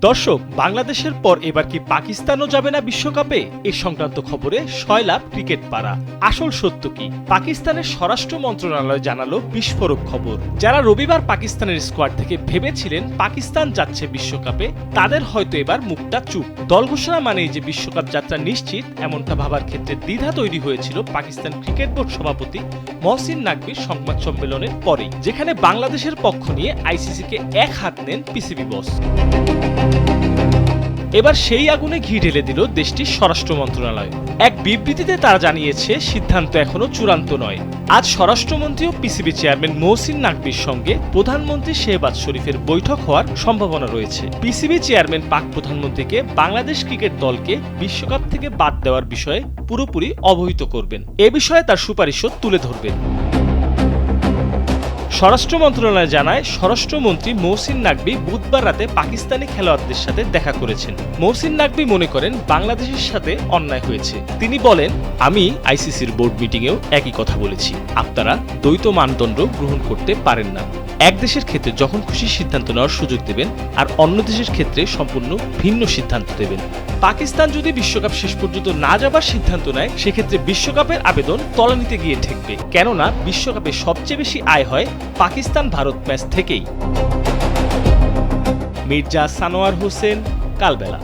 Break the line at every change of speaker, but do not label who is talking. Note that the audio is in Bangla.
দর্শক, বাংলাদেশের পর এবার কি পাকিস্তানও যাবে না বিশ্বকাপে? এ সংক্রান্ত খবরে সয়লাভ ক্রিকেট পাড়া। আসল সত্য কি? পাকিস্তানের স্বরাষ্ট্র মন্ত্রণালয় জানালো বিস্ফোরক খবর। যারা রবিবার পাকিস্তানের স্কোয়াড থেকে ভেবেছিলেন পাকিস্তান যাচ্ছে বিশ্বকাপে, তাদের হয়তো এবার মুখটা চুপ। দল ঘোষণা মানেই যে বিশ্বকাপ যাত্রা নিশ্চিত, এমনটা ভাবার ক্ষেত্রে দ্বিধা তৈরি হয়েছিল পাকিস্তান ক্রিকেট বোর্ড সভাপতি মহসিন নাকভির সংবাদ সম্মেলনের পরেই, যেখানে বাংলাদেশের পক্ষ নিয়ে আইসিসিকে এক হাত নেন পিসিবি বস। এবার সেই আগুনে ঘি ঢেলে দিল দেশটির স্বরাষ্ট্র মন্ত্রণালয়। এক বিবৃতিতে তারা জানিয়েছে, সিদ্ধান্ত এখনো চূড়ান্ত নয়। আজ স্বরাষ্ট্রমন্ত্রী ও পিসিবি চেয়ারম্যান মহসিন নাকভির সঙ্গে প্রধানমন্ত্রী শেহবাজ শরীফের বৈঠক হওয়ার সম্ভাবনা রয়েছে। পিসিবি চেয়ারম্যান পাক প্রধানমন্ত্রীকে বাংলাদেশ ক্রিকেট দলকে বিশ্বকাপ থেকে বাদ দেওয়ার বিষয়ে পুরোপুরি অবহিত করবেন। এ বিষয়ে তার সুপারিশও তুলে ধরবেন। স্বরাষ্ট্র মন্ত্রণালয় জানায়, স্বরাষ্ট্রমন্ত্রী মহসিন নাকভি বুধবার রাতে পাকিস্তানি খেলোয়াড়দের সাথে দেখা করেছেন। মহসিন নাকভি মনে করেন বাংলাদেশের সাথে অন্যায় হয়েছে। তিনি বলেন, আমি আইসিসির বোর্ড মিটিংয়েও একই কথা বলেছি, আপনারা দ্বৈত মানদণ্ড গ্রহণ করতে পারেন না। এক দেশের ক্ষেত্রে যখন খুশি সিদ্ধান্ত নেওয়ার সুযোগ দেবেন, আর অন্য দেশের ক্ষেত্রে সম্পূর্ণ ভিন্ন সিদ্ধান্ত দেবেন। পাকিস্তান যদি বিশ্বকাপ শেষ পর্যন্ত না যাবার সিদ্ধান্ত নেয়, সেক্ষেত্রে বিশ্বকাপের আবেদন তলানিতে গিয়ে ঠেকবে। কেননা বিশ্বকাপে সবচেয়ে বেশি আয় হয় পাকিস্তান ভারত ম্যাচ থেকেই। মির্জা সানোয়ার হোসেন, কালবেলা।